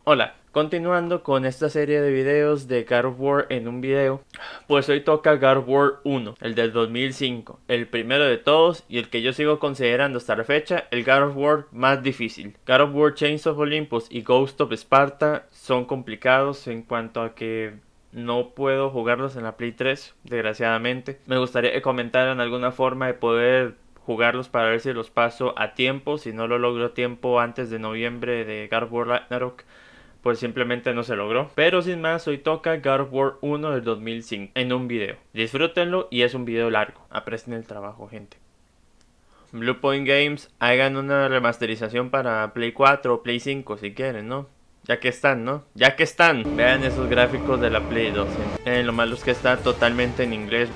Hola, continuando con esta serie de videos de God of War en un video, pues hoy toca God of War 1, el del 2005, el primero de todos y el que yo sigo considerando hasta la fecha el God of War más difícil. God of War Chains of Olympus y Ghost of Sparta son complicados en cuanto a que no puedo jugarlos en la Play 3, desgraciadamente. Me gustaría que comentaran alguna forma de poder jugarlos para ver si los paso a tiempo. Si no lo logro a tiempo antes de noviembre de God of War Ragnarök, pues simplemente no se logró. Pero sin más, hoy toca God of War 1 del 2005 en un video. Disfrútenlo y es un video largo. Aprecien el trabajo, gente. Blue Point Games, hagan una remasterización para Play 4 o Play 5 si quieren, ¿no? Ya que están, ¿no? Ya que están. Vean esos gráficos de la Play 2. Lo malo es que está totalmente en inglés.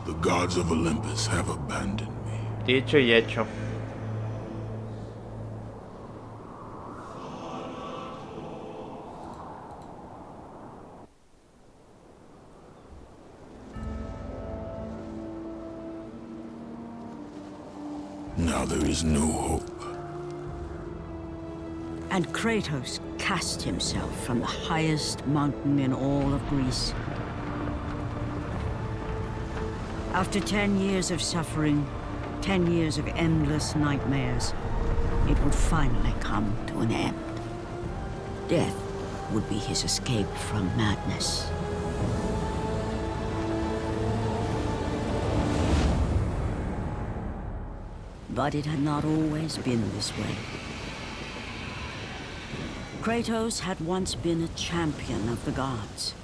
The gods of Olympus have abandoned me. Dicho y hecho. Now there is no hope. And Kratos cast himself from the highest mountain in all of Greece. After 10 years of suffering, 10 years of endless nightmares, it would finally come to an end. Death would be his escape from madness. But it had not always been this way. Kratos had once been a champion of the gods.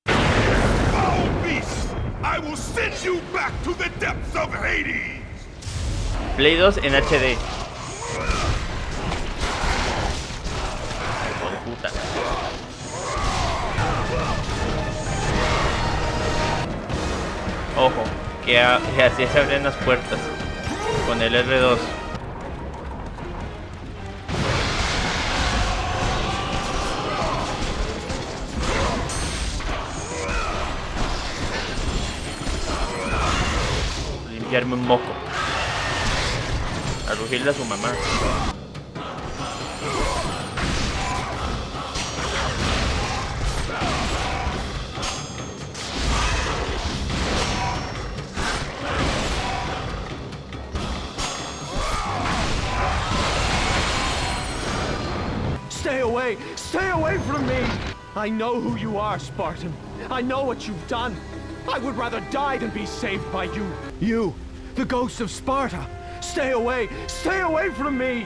Foul beast! I will send you back to the depths of Hades! Play 2 en HD. Hijo de puta. Ojo, que así se abren las puertas con el R2. Limpiarme un moco. A rugirle a su mamá. Stay away! Stay away from me! I know who you are, Spartan. I know what you've done. I would rather die than be saved by you. You, the ghost of Sparta. Stay away! Stay away from me!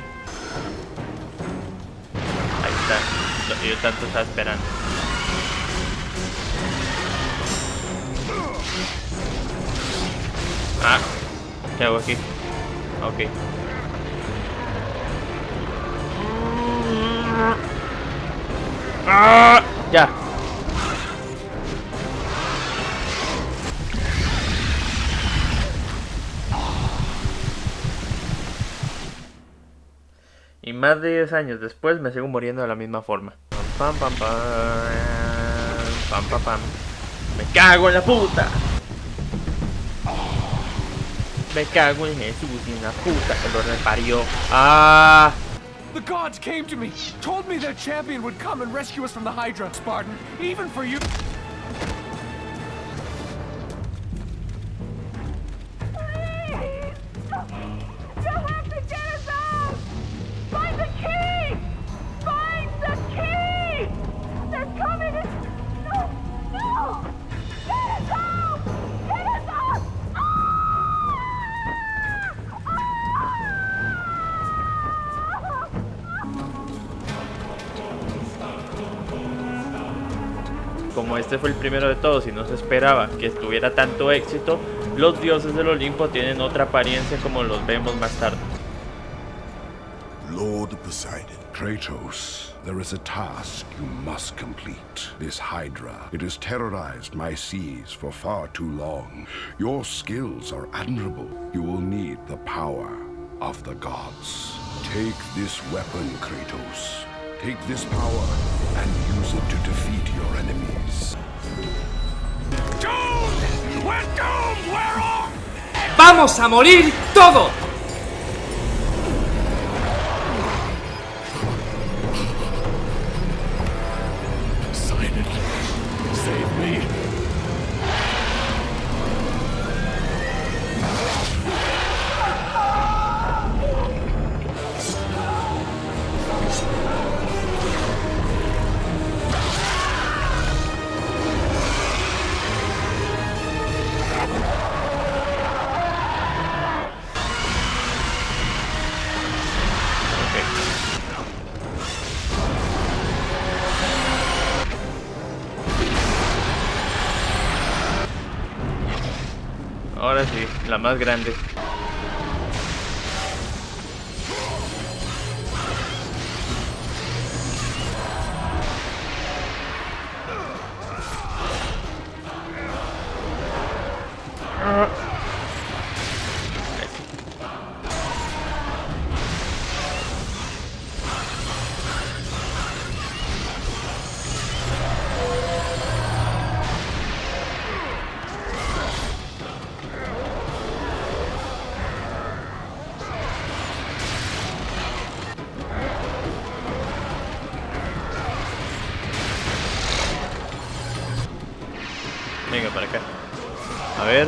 Ahí está. Lo que yo tanto estaba esperando. Ah, ¿qué hago aquí? Ok. ¡Ah! Ya. Y más de 10 años después me sigo muriendo de la misma forma. Pam, pam, pam, pam, pam, pam. Me cago en la puta. Me cago en Jesús y en la puta que lo reparió. Ah. The gods came to me, told me their champion would come and rescue us from the Hydra, Spartan, even for you. Please! You have to get us out! Find the key! Find the key! They're coming in! No! No! Get us out! Get us out! Como este fue el primero de todos y no se esperaba que tuviera tanto éxito, los dioses del Olimpo tienen otra apariencia como los vemos más tarde. Lord Poseidon. Kratos, there is a task you must complete. This Hydra, it has terrorized my seas for far too long. Your skills are admirable. You will need the power of the gods. Take this weapon, Kratos. Take this power and use it to defeat your enemies. Doom! We're doomed! Where ¡Vamos a morir todos! Sign it. Save me. Ahora sí, la más grande. Venga, para acá. A ver.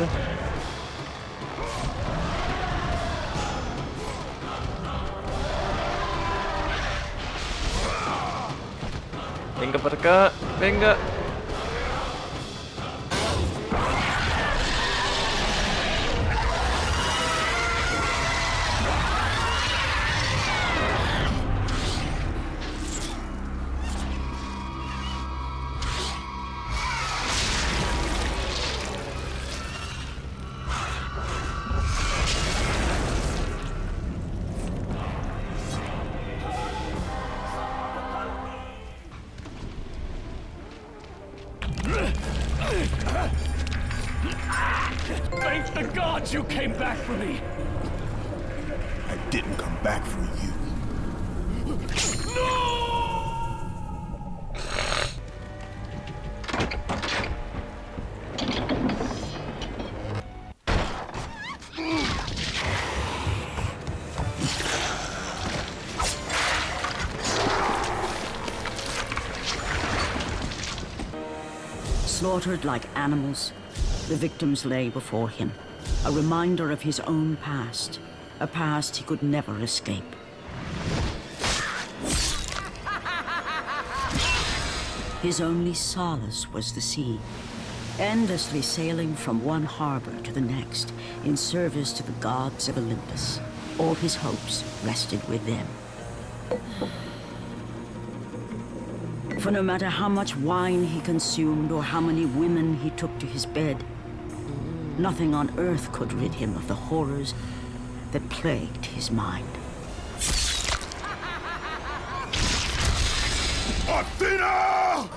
Venga para acá. Venga. Thank the gods you came back for me! I didn't come back for you. Slaughtered like animals, the victims lay before him, a reminder of his own past, a past he could never escape. His only solace was the sea, endlessly sailing from one harbor to the next in service to the gods of Olympus. All his hopes rested with them. For no matter how much wine he consumed or how many women he took to his bed, nothing on earth could rid him of the horrors that plagued his mind. Athena!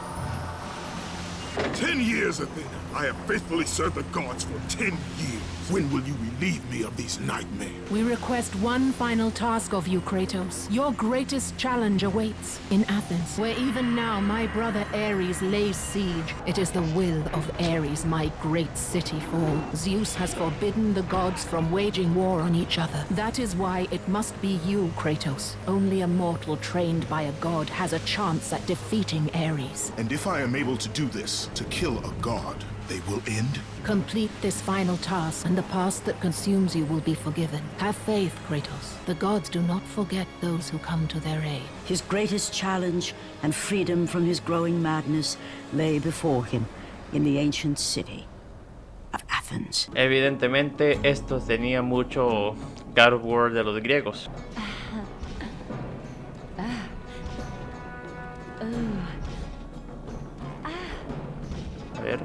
10 years, Athena. I have faithfully served the gods for 10 years. When will you relieve me of these nightmares? We request one final task of you, Kratos. Your greatest challenge awaits in Athens, where even now my brother Ares lays siege. It is the will of Ares my great city fall. Zeus has forbidden the gods from waging war on each other. That is why it must be you, Kratos. Only a mortal trained by a god has a chance at defeating Ares. And if I am able to do this, to kill a god, they will end? Complete this final task, and the past that consumes you will be forgiven. Have faith, Kratos. The gods do not forget those who come to their aid. His greatest challenge and freedom from his growing madness lay before him in the ancient city of Athens. Evidentemente esto tenía mucho God of War de los griegos. A ver.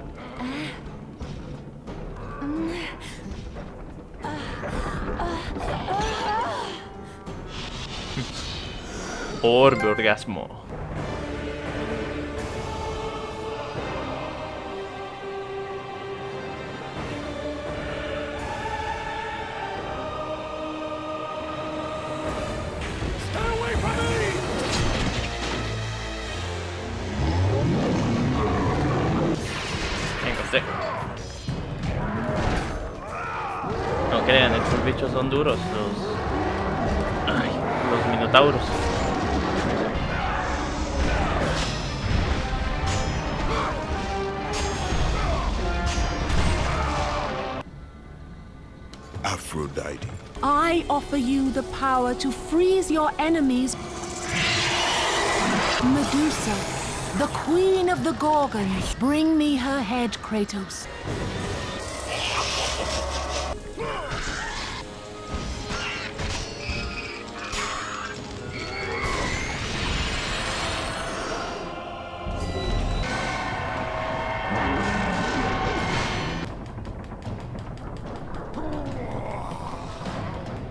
Orbe orgasmo. Stay away from me! Venga usted. No crean, estos bichos son duros, los minotauros. Aphrodite. I offer you the power to freeze your enemies. Medusa, the queen of the Gorgons. Bring me her head, Kratos.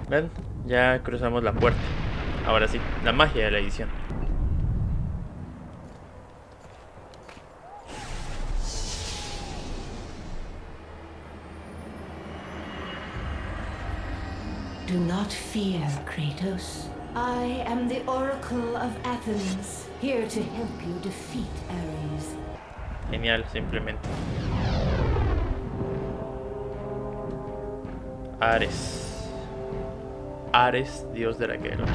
¿Ven? Ya cruzamos la puerta. Ahora sí, la magia de la edición. Do not fear, Kratos. I am the Oracle of Athens, here to help you defeat Ares. Genial, simplemente. Ares. Ares, dios de la guerra.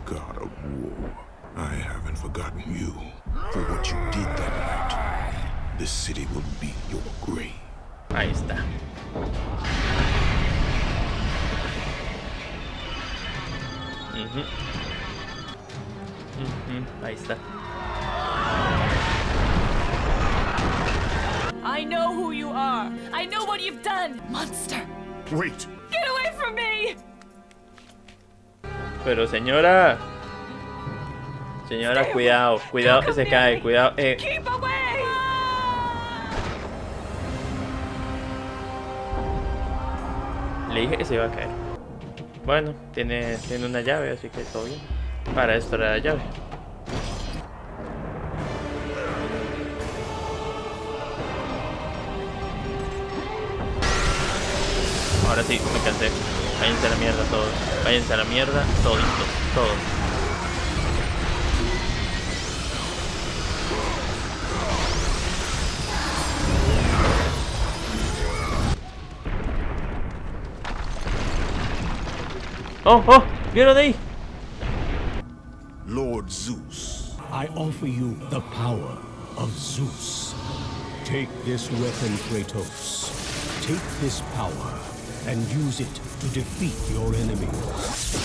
God of war, I haven't forgotten you for what you did that night. This city will be your grave. Ahí está. Ahí está. I know who you are. I know what you've done. Monster. Wait! Get away from me. Pero señora. Señora, cuidado. Cuidado que se cae. Cuidado. Keep away. Le dije que se iba a caer. Bueno, tiene una llave, así que todo bien. Para esto era la llave. Ahora sí, me cansé. Váyanse a la mierda todos. Váyanse a la mierda toditos. Todos. ¡Oh, oh! ¡Vieron ahí! Lord Zeus. I offer you the power of Zeus. Take this weapon, Kratos. Take this power and use it to defeat your enemies.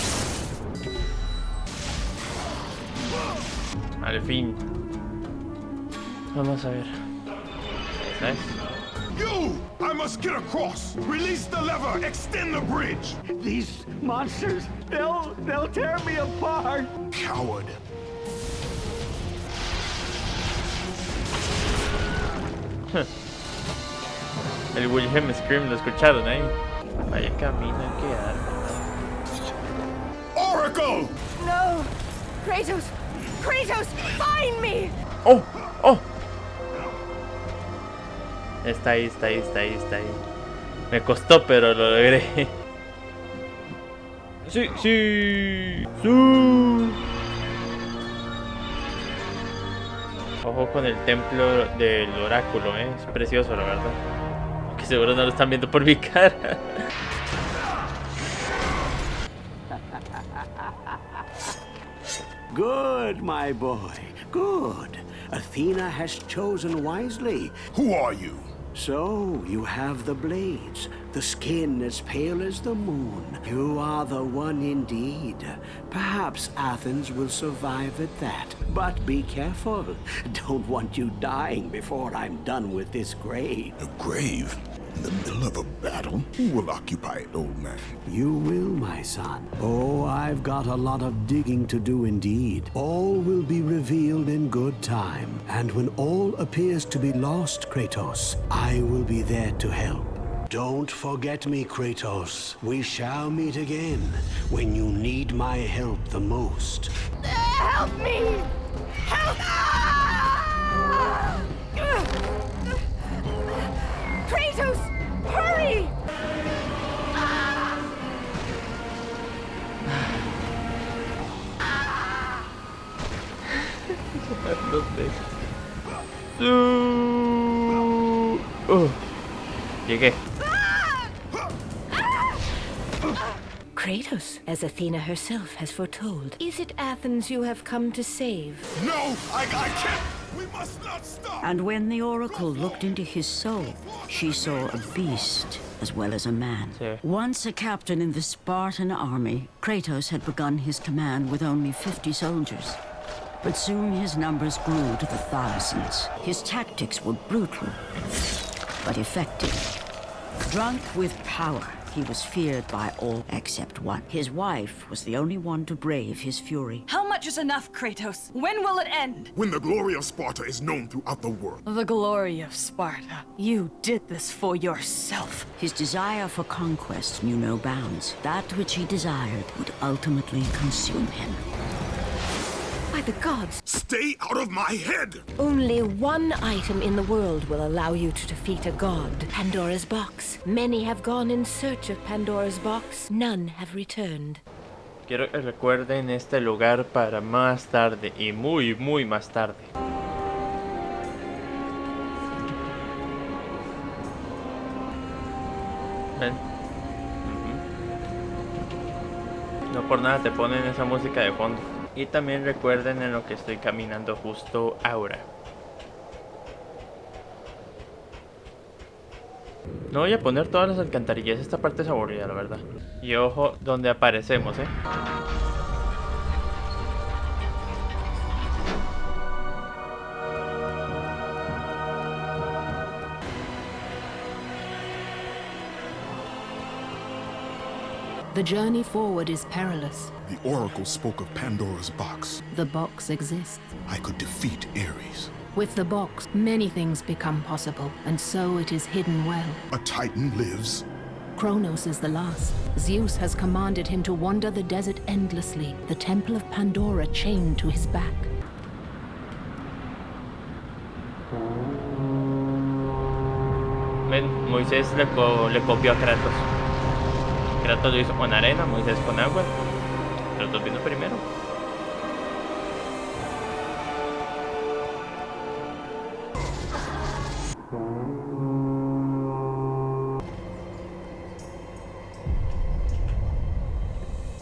Al fin. Vamos a ver. ¿Sabes? You! I must get across! Release the lever! Extend the bridge! These monsters, they'll tear me apart. Coward! El Wilhelm Scream, ¿lo escucharon ahí? Vaya camino que dar. Oracle! No. Kratos. Kratos, find me. ¡Oh! ¡Oh! Está ahí. Me costó, pero lo logré. Sí. Ojo con el templo del oráculo, es precioso, la verdad. Aunque seguro no lo están viendo por mi cara. Good, my boy. Good. Athena has chosen wisely. Who are you? So, you have the blades, the skin as pale as the moon. You are the one indeed. Perhaps Athens will survive at that. But be careful. Don't want you dying before I'm done with this grave. A grave? In the middle of a battle? Who will occupy it, old man? You will, my son. Oh, I've got a lot of digging to do indeed. All will be revealed in good time. And when all appears to be lost, Kratos, I will be there to help. Don't forget me, Kratos. We shall meet again when you need my help the most. Help me! Help! Kratos, hurry! Llegué. Kratos, as Athena herself has foretold. Is it Athens you have come to save? No, I can't. We must not stop. And when the Oracle looked into his soul, she saw a beast as well as a man. Sí. Once a captain in the Spartan army, Kratos had begun his command with only 50 soldiers. But soon his numbers grew to the thousands. His tactics were brutal, but effective. Drunk with power, he was feared by all except one. His wife was the only one to brave his fury. How much is enough, Kratos? When will it end? When the glory of Sparta is known throughout the world. The glory of Sparta. You did this for yourself. His desire for conquest knew no bounds. That which he desired would ultimately consume him. By the gods. Stay out of my head! Only one item in the world will allow you to defeat a god. Pandora's box. Many have gone in search of Pandora's box. None have returned. Quiero que recuerden este lugar para más tarde y muy más tarde. ¿Ven? No por nada te ponen esa música de fondo. Y también recuerden en lo que estoy caminando justo ahora. No voy a poner todas las alcantarillas, esta parte es aburrida, la verdad. Y ojo donde aparecemos, The journey forward is perilous. The Oracle spoke of Pandora's box. The box exists. I could defeat Ares. With the box, many things become possible, and so it is hidden well. A Titan lives. Kronos is the last. Zeus has commanded him to wander the desert endlessly, the temple of Pandora chained to his back. Ven, Moisés le copió a Kratos. Kratos lo hizo con arena, Moisés con agua. Kratos vino primero.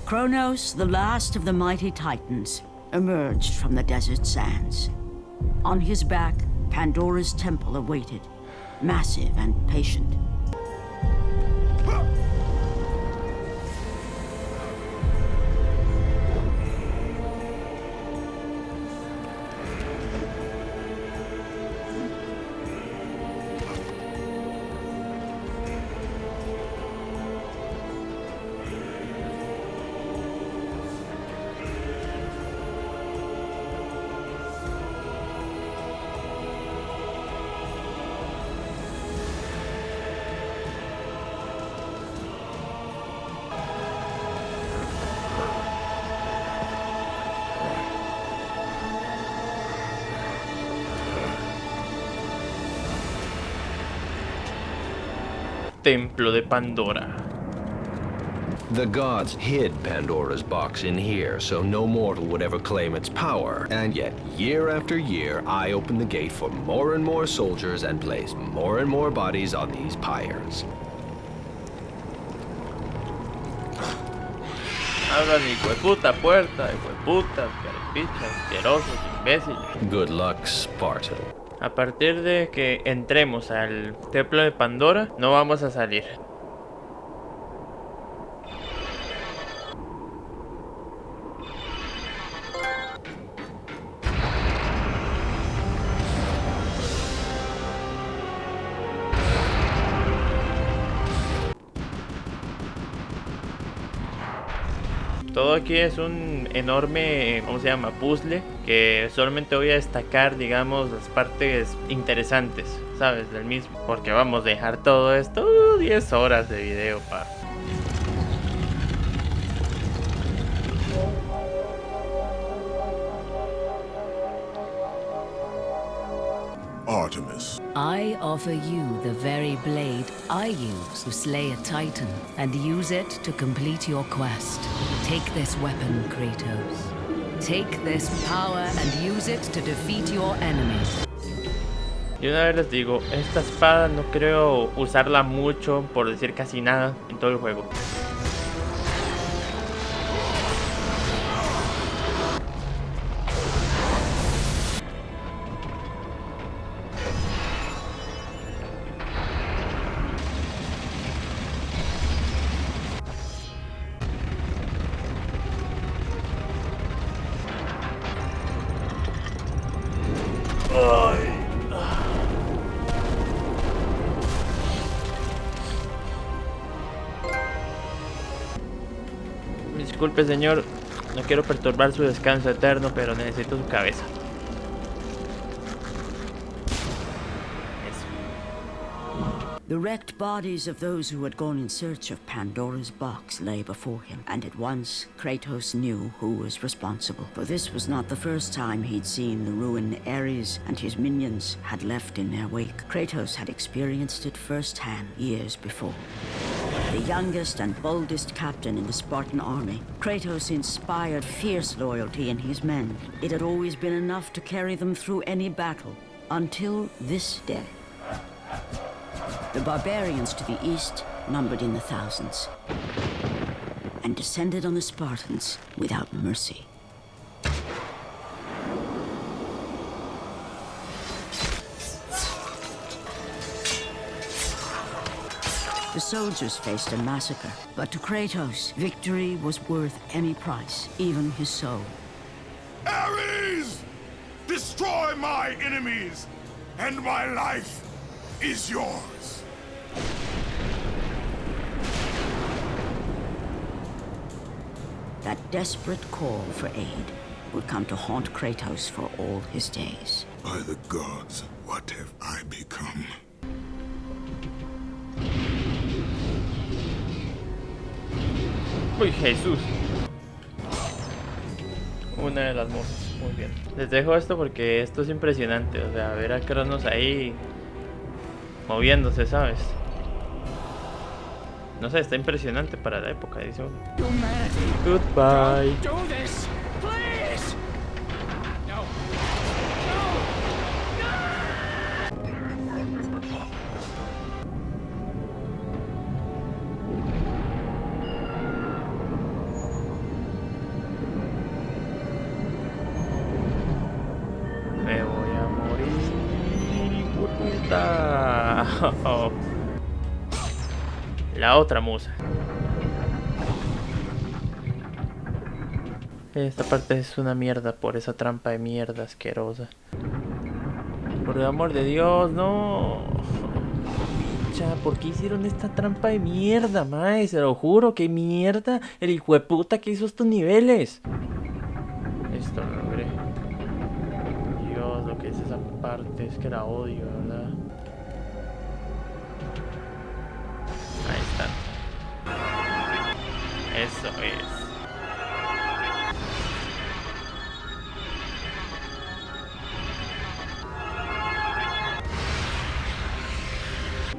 Kronos, the last of the mighty Titans, emerged from the desert sands. On his back, Pandora's temple awaited, massive and patient. Templo de Pandora. The gods hid Pandora's box in here, so no mortal would ever claim its power. And yet, year after year, I open the gate for more and more soldiers and place more and more bodies on these pyres. Abran hijo de puta puerta, hijo de puta, carepichas, asquerosos, imbéciles. Good luck, Spartan. A partir de que entremos al templo de Pandora, no vamos a salir. Todo aquí es un enorme, ¿cómo se llama? Puzzle, que solamente voy a destacar, digamos, las partes interesantes. ¿sabes? Del mismo. Porque vamos a dejar todo esto 10 horas de video, pa. Artemis. I offer you the very blade I use to slay a titan, and use it to complete your quest. Take this weapon, Kratos. Take this power and use it to defeat your enemies. Y una vez les digo, esta espada no creo usarla mucho, por decir casi nada, en todo el juego. Disculpe, señor, no quiero perturbar su descanso eterno, pero necesito su cabeza. The wrecked bodies of those who had gone in search of Pandora's box lay before him, and at once Kratos knew who was responsible. For this was not the first time he'd seen the ruin Ares and his minions had left in their wake. Kratos had experienced it firsthand years before. The youngest and boldest captain in the Spartan army, Kratos inspired fierce loyalty in his men. It had always been enough to carry them through any battle, until this day. The barbarians to the east numbered in the thousands, and descended on the Spartans without mercy. The soldiers faced a massacre, but to Kratos, victory was worth any price, even his soul. Ares! Destroy my enemies, and my life is yours. That desperate call for aid would come to haunt Kratos for all his days. By the gods, what have I become? Uy, Jesús. Una de las mozas, muy bien. Les dejo esto porque esto es impresionante. O sea, ver a Cronos ahí moviéndose, ¿sabes? No sé, está impresionante para la época, dice uno. Goodbye. Me voy a morir, puta. La otra musa. Esta parte es una mierda por esa trampa de mierda asquerosa. Por el amor de Dios, no. Picha, ¿por qué hicieron esta trampa de mierda, mae? Se lo juro, qué mierda. El hijo de puta que hizo estos niveles. Esto lo logré. Dios, lo que es esa parte es que la odio, ¿verdad? Ahí está. Eso es.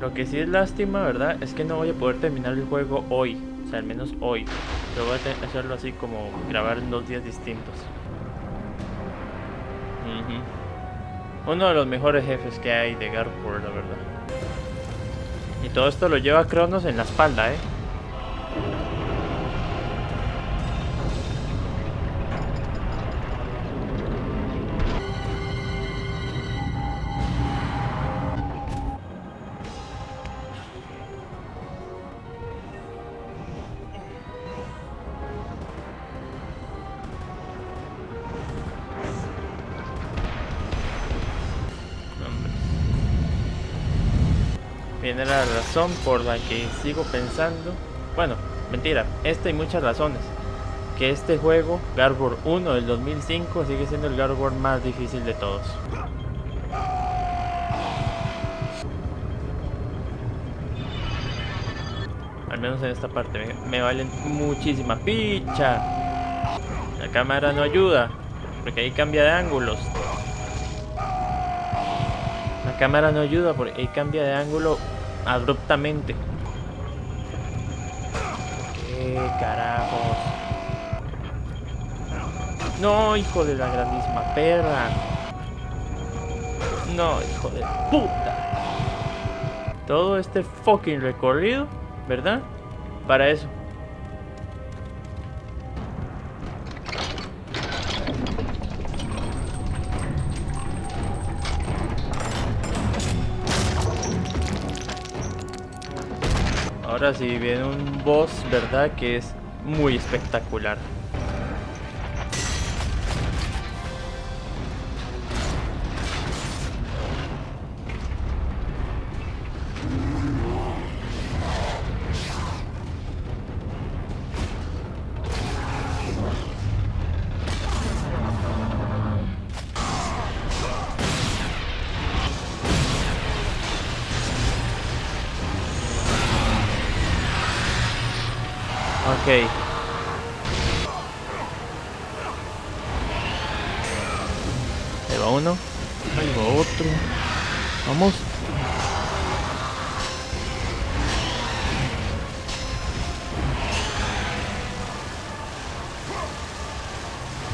Lo que sí es lástima, ¿verdad? Es que no voy a poder terminar el juego hoy. O sea, al menos hoy. Pero voy a hacerlo así como grabar en 2 días distintos. Uno de los mejores jefes que hay de God of War, la verdad. Y todo esto lo lleva Cronos en la espalda, ¿eh? Viene la razón por la que sigo pensando, bueno, mentira, esta y muchas razones, que este juego, God of War 1 del 2005, sigue siendo el God of War más difícil de todos. Al menos en esta parte me valen muchísima picha. La cámara no ayuda, porque ahí cambia de ángulos. La cámara no ayuda porque ahí cambia de ángulo abruptamente. ¿Qué carajos? No, hijo de la grandísima perra. No, hijo de puta. Todo este fucking recorrido, ¿verdad? Para eso. Ahora sí viene un boss, ¿verdad? Que es muy espectacular. Ok. Ahí va uno. Ahí va otro. Vamos.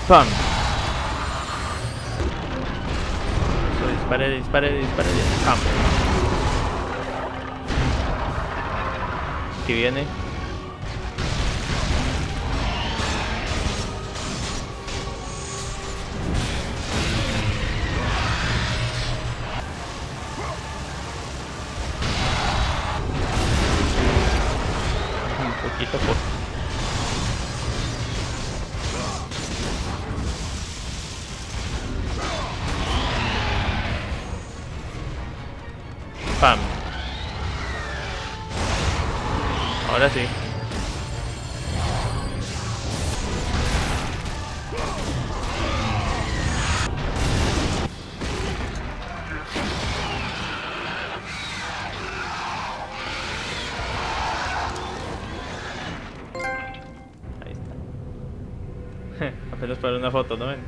¡Pam! Eso, dispare, dispare, dispare. ¡Pam! Aquí viene. Poquito por... ¡Pam! Ahora sí. Apenas para una foto, ¿no ven?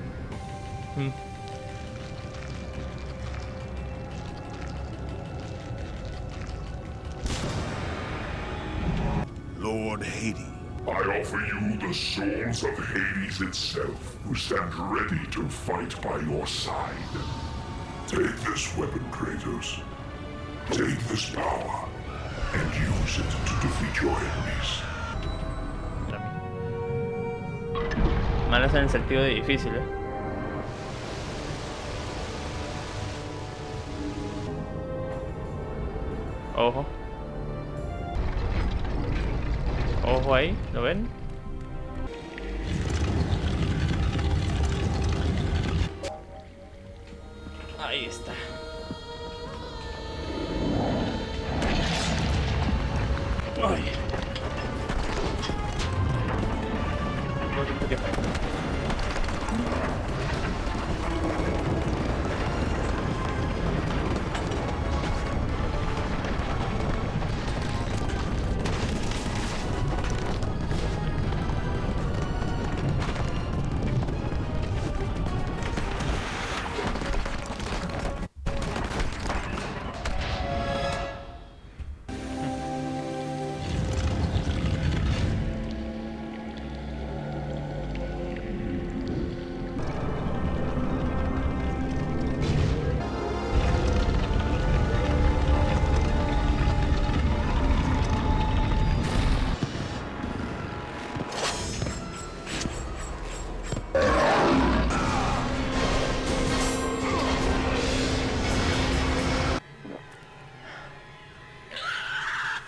Lord Hades. I offer you the souls of Hades itself, who stand ready to fight by your side. Take this weapon, Kratos. Take this power, and use it to defeat your enemies. Malas en el sentido de difícil, Ojo. Ojo ahí, ¿lo ven? Ahí está. Ay. No siento que falla.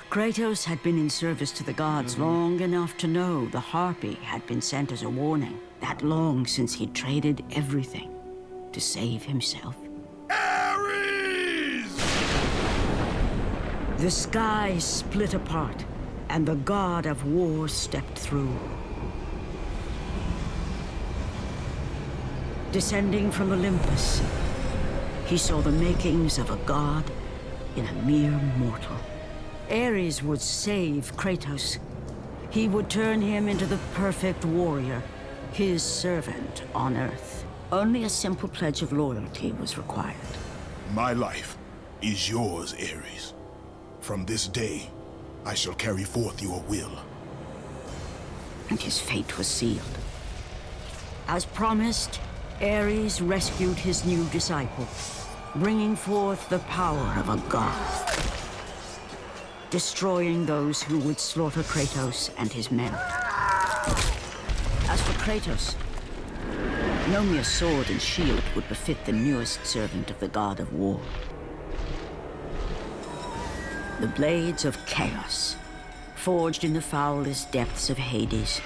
Kratos had been in service to the gods long enough to know the Harpy had been sent as a warning. That long since he'd traded everything to save himself. Ares! The sky split apart, and the god of war stepped through. Descending from Olympus, he saw the makings of a god in a mere mortal. Ares would save Kratos. He would turn him into the perfect warrior, his servant on Earth. Only a simple pledge of loyalty was required. My life is yours, Ares. From this day, I shall carry forth your will. And his fate was sealed. As promised, Ares rescued his new disciple, bringing forth the power of a god, destroying those who would slaughter Kratos and his men. As for Kratos, no mere sword and shield would befit the newest servant of the god of war. The blades of chaos, forged in the foulest depths of Hades.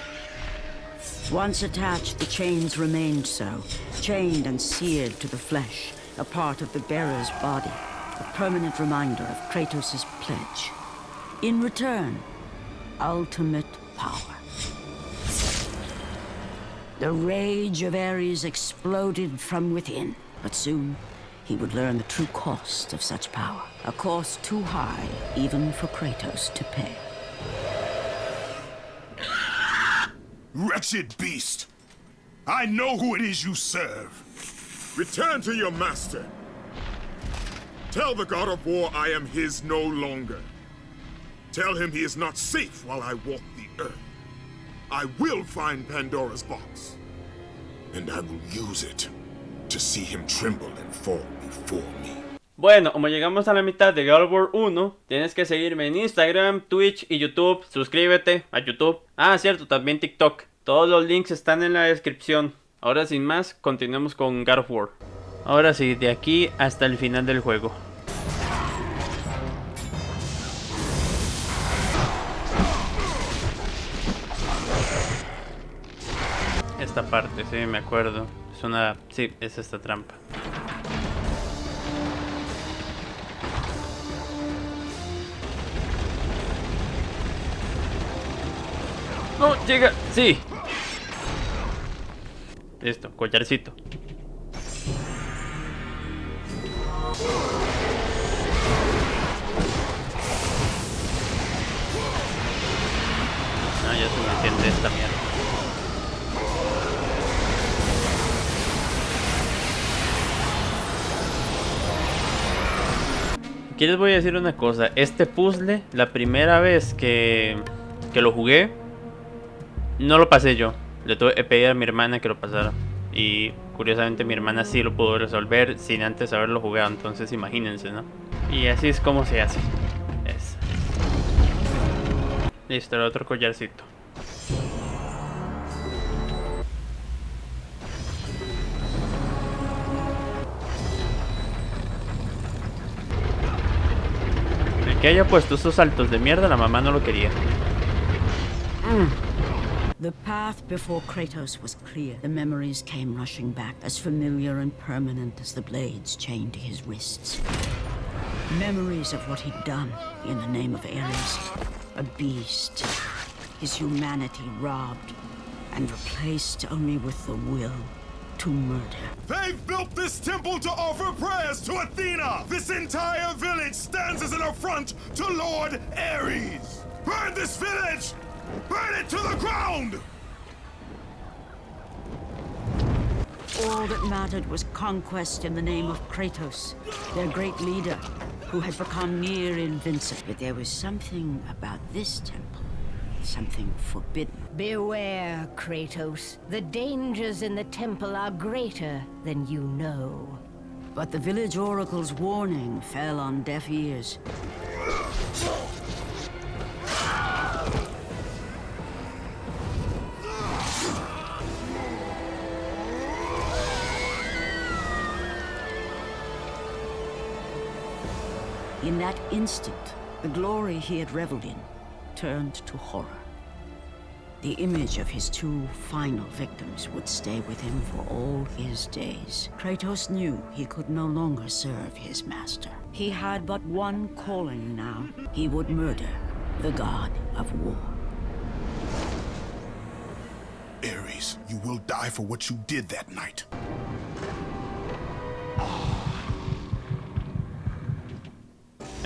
Once attached, the chains remained so, chained and seared to the flesh, a part of the bearer's body, a permanent reminder of Kratos' pledge. In return, ultimate power. The rage of Ares exploded from within, but soon he would learn the true cost of such power. A cost too high even for Kratos to pay. Wretched beast! I know who it is you serve. Return to your master. Tell the god of war I am his no longer. Tell him he is not safe while I walk the earth. I will find Pandora's box. And I will use it to see him tremble and fall before me. Bueno, como llegamos a la mitad de God of War 1, tienes que seguirme en Instagram, Twitch y YouTube. Suscríbete a YouTube. Ah, cierto, también TikTok. Todos los links están en la descripción. Ahora sin más, continuemos con God of War. Ahora sí, de aquí hasta el final del juego. Esta parte, sí, me acuerdo. Es una... sí, es esta trampa. No, llega. Sí. Listo, collarcito. Ah, ya se me entiende esta mierda. Aquí les voy a decir una cosa. Este puzzle, la primera vez que lo jugué, no lo pasé yo. Le tuve que pedir a mi hermana que lo pasara. Y curiosamente mi hermana sí lo pudo resolver sin antes haberlo jugado. Entonces imagínense, ¿no? Y así es como se hace. Es. Listo, el otro collarcito. El que haya puesto esos saltos de mierda, la mamá no lo quería. The path before Kratos was clear. The memories came rushing back, as familiar and permanent as the blades chained to his wrists. Memories of what he'd done in the name of Ares. A beast. His humanity robbed and replaced only with the will to murder. They've built this temple to offer prayers to Athena! This entire village stands as an affront to Lord Ares! Burn this village! Burn it to the ground! All that mattered was conquest in the name of Kratos, their great leader, who had become near invincible. But there was something about this temple, something forbidden. Beware, Kratos. The dangers in the temple are greater than you know. But the village oracle's warning fell on deaf ears. In that instant, the glory he had reveled in turned to horror. The image of his two final victims would stay with him for all his days. Kratos knew he could no longer serve his master. He had but one calling now. He would murder the god of war. Ares, you will die for what you did that night.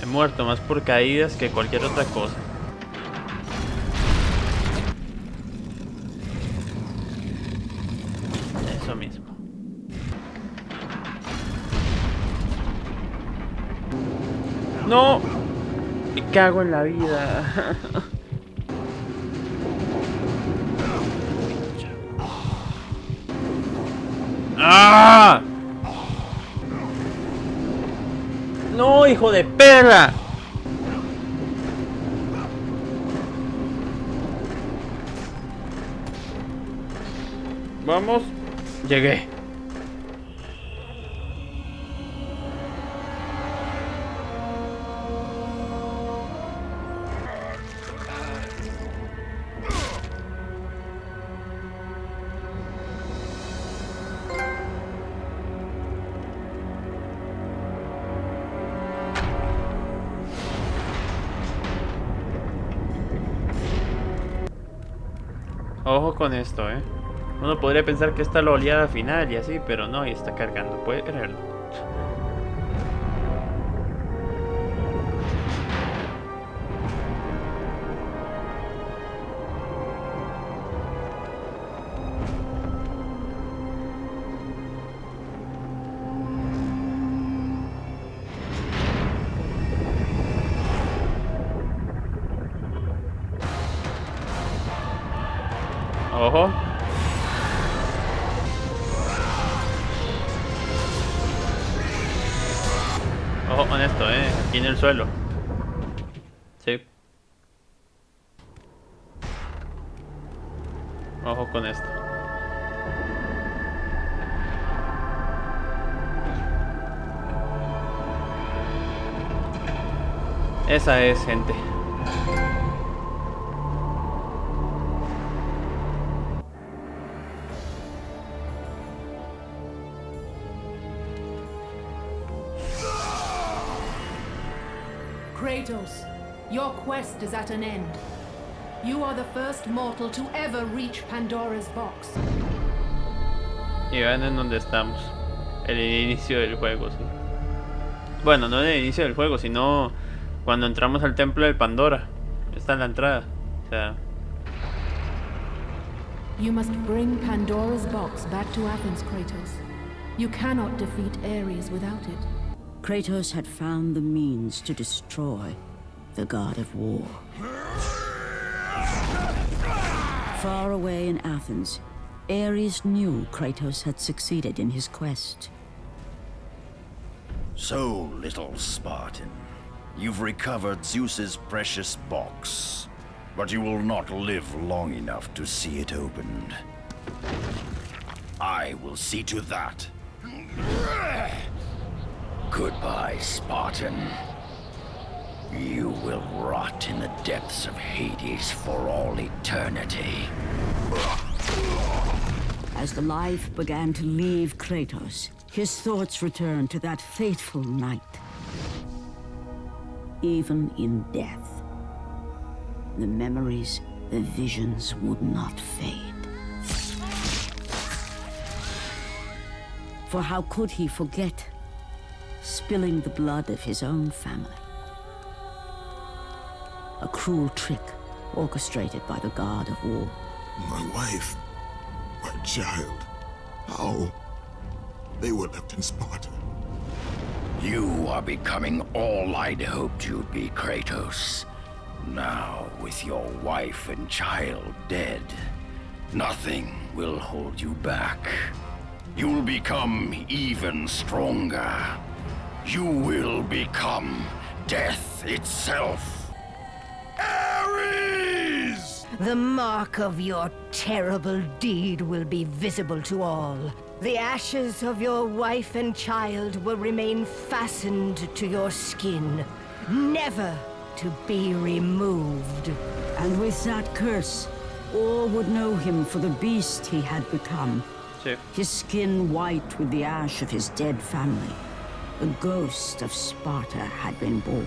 He muerto más por caídas que cualquier otra cosa. Eso mismo. No, me cago en la vida. ¡Ah! No, hijo de perra. Vamos, llegué. Ojo con esto, Uno podría pensar que esta es la oleada final y así, pero no, y está cargando, puede creerlo. Ojo. Ojo con esto, aquí en el suelo. Sí. Ojo con esto. Esa es, gente. Kratos, your quest is at an end. You are the first mortal to ever reach Pandora's box. Y vean en donde estamos. El inicio del juego, sí. Bueno, no en el inicio del juego, sino cuando entramos al templo de Pandora. Está en la entrada. O sea. You must bring Pandora's box back to Athens, Kratos. You cannot defeat Ares without it. Kratos had found the means to destroy the god of war. Far away in Athens, Ares knew Kratos had succeeded in his quest. So, little Spartan, you've recovered Zeus's precious box, but you will not live long enough to see it opened. I will see to that. Goodbye, Spartan. You will rot in the depths of Hades for all eternity. As the life began to leave Kratos, his thoughts returned to that fateful night. Even in death, the memories, the visions would not fade. For how could he forget spilling the blood of his own family? A cruel trick orchestrated by the god of war. My wife, my child, how? They were left in Sparta. You are becoming all I'd hoped you'd be, Kratos. Now, with your wife and child dead, nothing will hold you back. You'll become even stronger. You will become death itself. Ares! The mark of your terrible deed will be visible to all. The ashes of your wife and child will remain fastened to your skin, never to be removed. And with that curse, all would know him for the beast he had become. Sí. His skin white with the ash of his dead family. The ghost of Sparta had been born.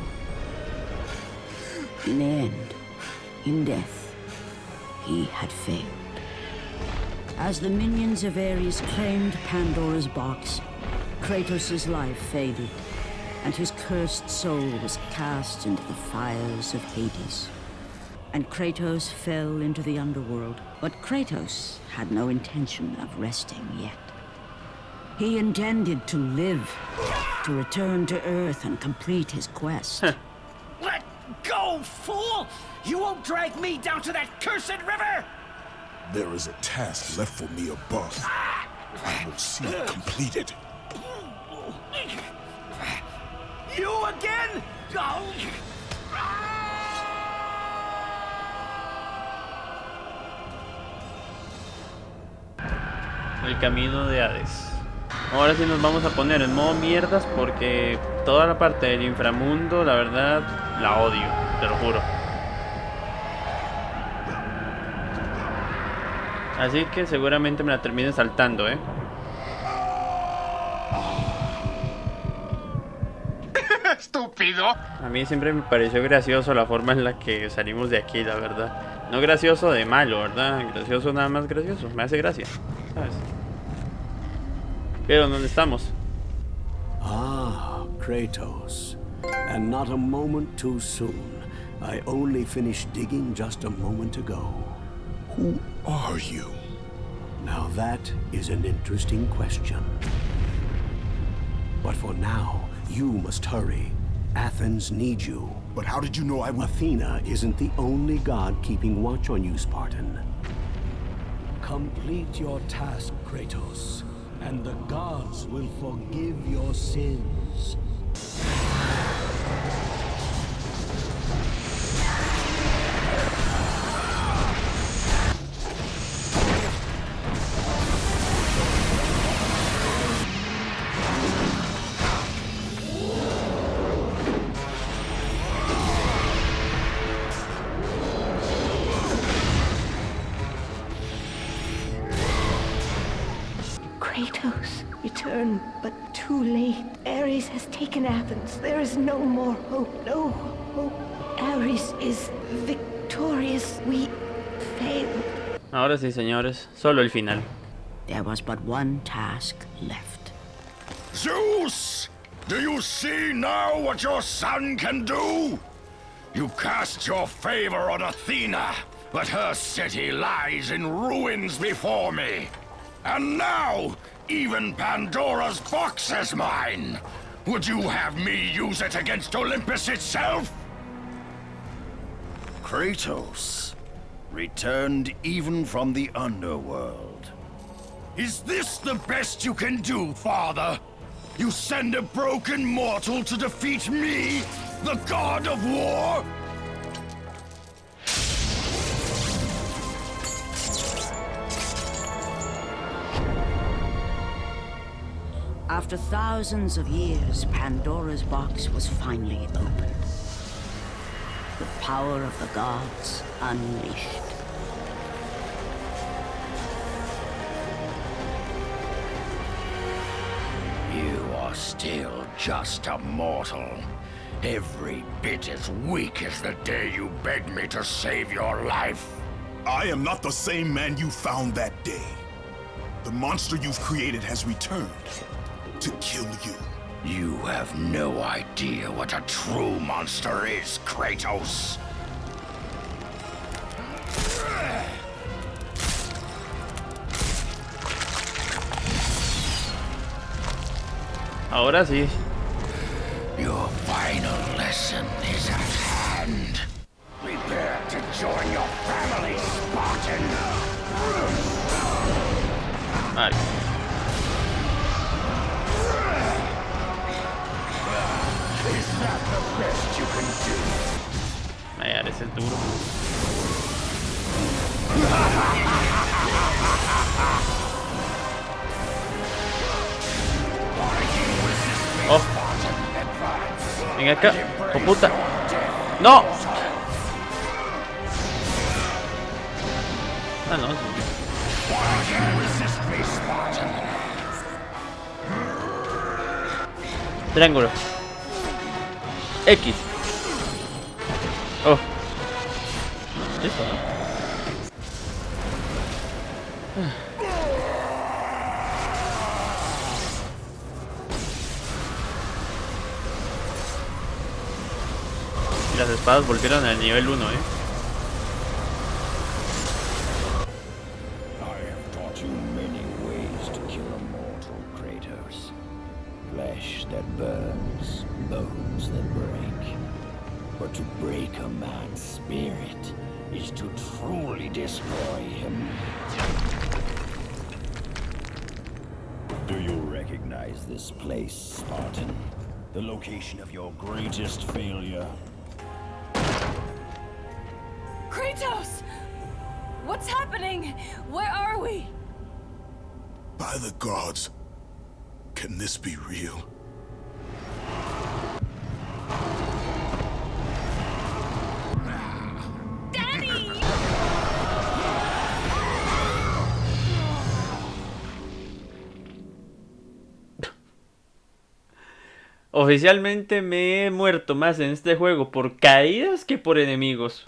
In the end, in death, he had failed. As the minions of Ares claimed Pandora's box, Kratos' life faded. and his cursed soul was cast into the fires of Hades. And Kratos fell into the underworld. But Kratos had no intention of resting yet. He intended to live, to return to Earth and complete his quest. Let go, fool! You won't drag me down to that cursed river! There is a task left for me above. I will see it completed. You again? Oh. El camino de Hades. Ahora sí nos vamos a poner en modo mierdas porque toda la parte del inframundo, la verdad, la odio, te lo juro. Así que seguramente me la termine saltando, ¡Estúpido! A mí siempre me pareció gracioso la forma en la que salimos de aquí, la verdad. No gracioso de malo, ¿verdad? Gracioso nada más gracioso. Me hace gracia, ¿sabes? Pero ¿dónde estamos? Ah, Kratos. And not a moment too soon. I only finished digging just a moment ago. Who are you? Now that is an interesting question. But for now, you must hurry. Athens needs you. But how did you know I would... Athena isn't the only god keeping watch on you, Spartan. Complete your task, Kratos, and the gods will forgive your sins. Kratos, return, but too late. Ares has taken Athens. There is no more hope. No hope. Ares is victorious. We failed. Ahora sí, señores, solo el final. There was but one task left. Zeus! Do you see now what your son can do? You cast your favor on Athena, but her city lies in ruins before me. And now, even Pandora's box is mine. Would you have me use it against Olympus itself? Kratos, returned even from the underworld. Is this the best you can do, father? You send a broken mortal to defeat me, the god of war? After thousands of years, Pandora's box was finally opened. The power of the gods unleashed. You are still just a mortal. Every bit as weak as the day you begged me to save your life. I am not the same man you found that day. The monster you've created has returned to kill you. You have no idea what a true monster is, Kratos. Ahora sí. Your final lesson is at hand. Prepare to join your family, Spartan. Vale. Is that the best you can do? Vaya, ese es duro. Oh. Venga acá, oh puta. No. Ah, no. Triángulo. X. Oh. Listo, ¿no? las espadas volvieron al nivel 1, I have taught you many ways to kill a mortal, Kratos. Flesh that burns, bones that break. But to break a man's spirit is to truly destroy him. Do you recognize this place, Spartan? The location of your greatest failure? Kratos! What's happening? Where are we? By the gods, can this be real? Oficialmente me he muerto más en este juego por caídas que por enemigos.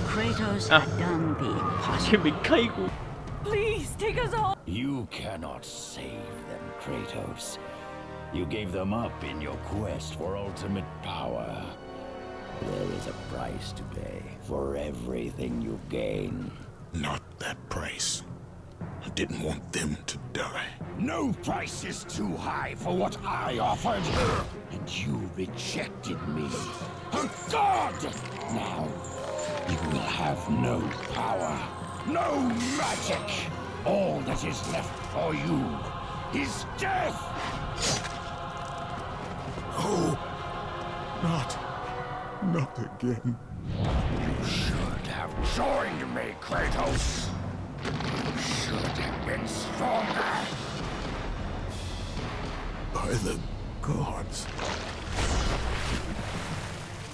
Kratos had done the impossible. Please, take us home. You cannot save them, Kratos. You gave them up in your quest for ultimate power. There is a price to pay for everything you gain. Not that price. I didn't want them to die. No price is too high for what I offered. And you rejected me. A god! Now, you will have no power, no magic. All that is left for you is death! Oh, not again. You should have joined me, Kratos. You should have been stronger. By the gods.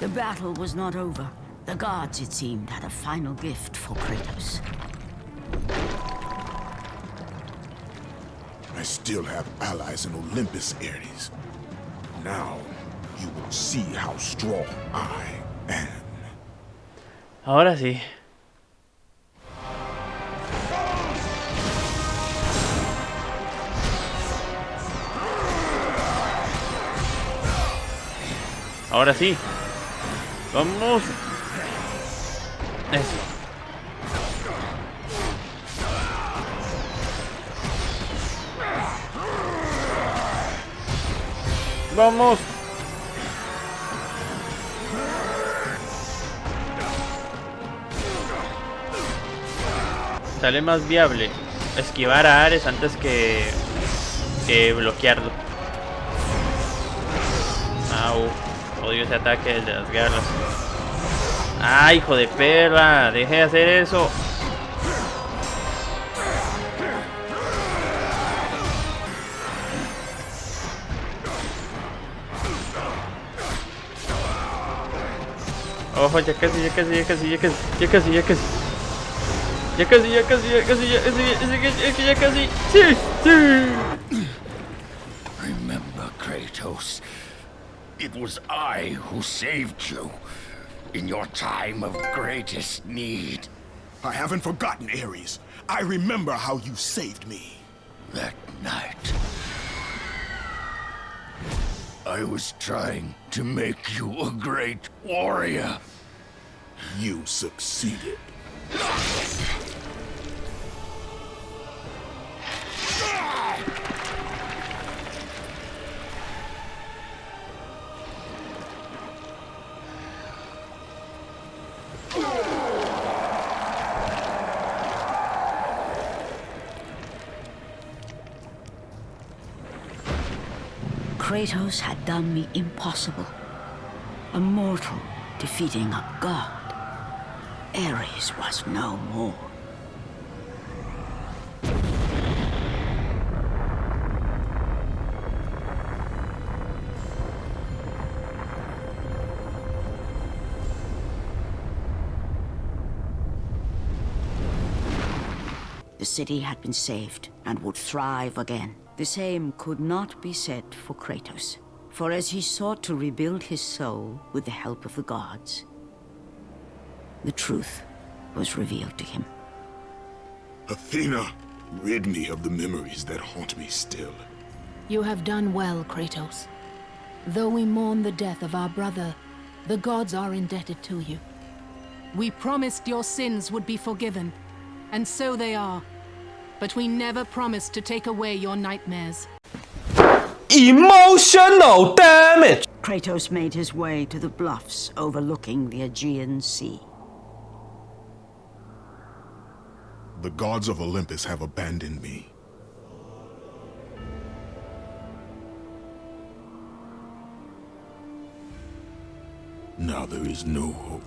The battle was not over. The gods, it seemed, had a final gift for Kratos. I still have allies in Olympus, Ares. Now, you will see how strong I am. Ahora sí. Ahora sí. Vamos. Eso. Vamos. Sale más viable esquivar a Ares antes que bloquearlo. Au, odio ese ataque de las garras. ¡Ah, hijo de perra! ¡Deje de hacer eso! Ojo, ya casi. ¡Sí! Remember, Kratos, it was I who saved you in your time of greatest need. I haven't forgotten, Ares. I remember how you saved me. That night, I was trying to make you a great warrior. You succeeded. Kratos had done the impossible. A mortal defeating a god. Ares was no more. The city had been saved and would thrive again. The same could not be said for Kratos. For as he sought to rebuild his soul with the help of the gods, the truth was revealed to him. Athena, rid me of the memories that haunt me still. You have done well, Kratos. Though we mourn the death of our brother, the gods are indebted to you. We promised your sins would be forgiven, and so they are. But we never promised to take away your nightmares. Emotional damage! Kratos made his way to the bluffs overlooking the Aegean Sea. The gods of Olympus have abandoned me. Now there is no hope.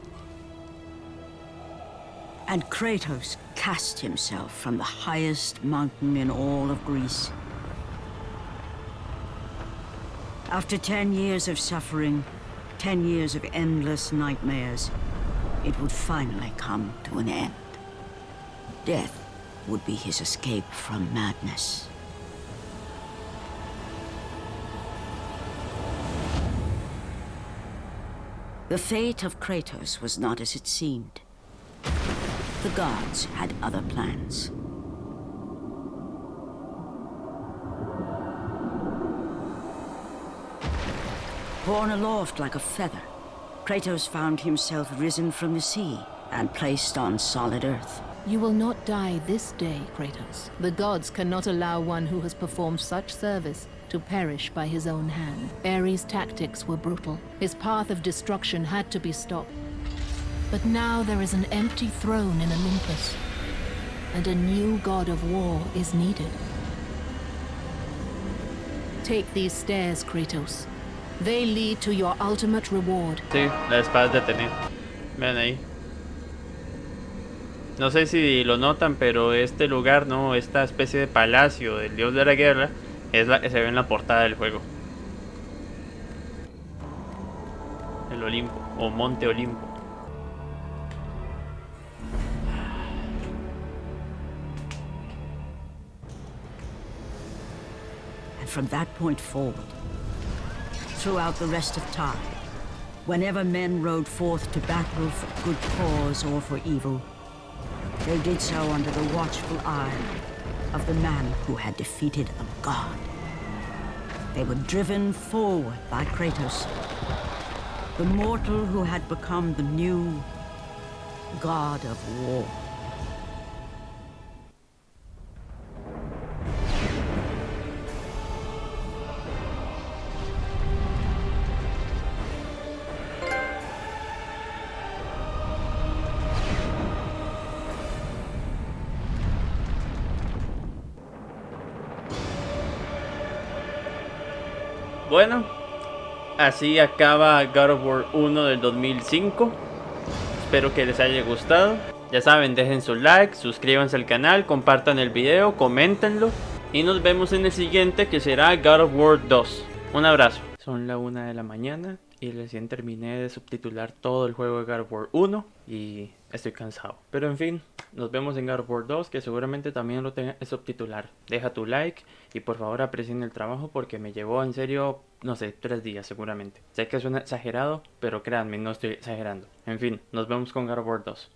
And Kratos cast himself from the highest mountain in all of Greece. After 10 years of suffering, 10 years of endless nightmares, it would finally come to an end. Death would be his escape from madness. The fate of Kratos was not as it seemed. The gods had other plans. Borne aloft like a feather, Kratos found himself risen from the sea and placed on solid earth. You will not die this day, Kratos. The gods cannot allow one who has performed such service to perish by his own hand. Ares' tactics were brutal. His path of destruction had to be stopped. But now there is an empty throne in Olympus, and a new god of war is needed. Take these stairs, Kratos. They lead to your ultimate reward. Sí, la espada es detenida. Vean ahí. No sé si lo notan, pero este lugar, no, esta especie de palacio del dios de la guerra, es la que se ve en la portada del juego. El Olimpo, o Monte Olimpo. And from that point forward, throughout the rest of time, whenever men rode forth to battle for good cause or for evil, they did so under the watchful eye of the man who had defeated a god. They were driven forward by Kratos, the mortal who had become the new god of war. Bueno, así acaba God of War 1 del 2005. Espero que les haya gustado. Ya saben, dejen su like, suscríbanse al canal, compartan el video, coméntenlo. Y nos vemos en el siguiente, que será God of War 2. Un abrazo. Son la 1 de la mañana y recién terminé de subtitular todo el juego de God of War 1 y estoy cansado. Pero en fin, nos vemos en God of War 2, que seguramente también lo tenga que subtitular. Deja tu like y por favor aprecien el trabajo porque me llevó en serio, no sé, 3 días seguramente. Sé que suena exagerado, pero créanme, no estoy exagerando. En fin, nos vemos con God of War 2.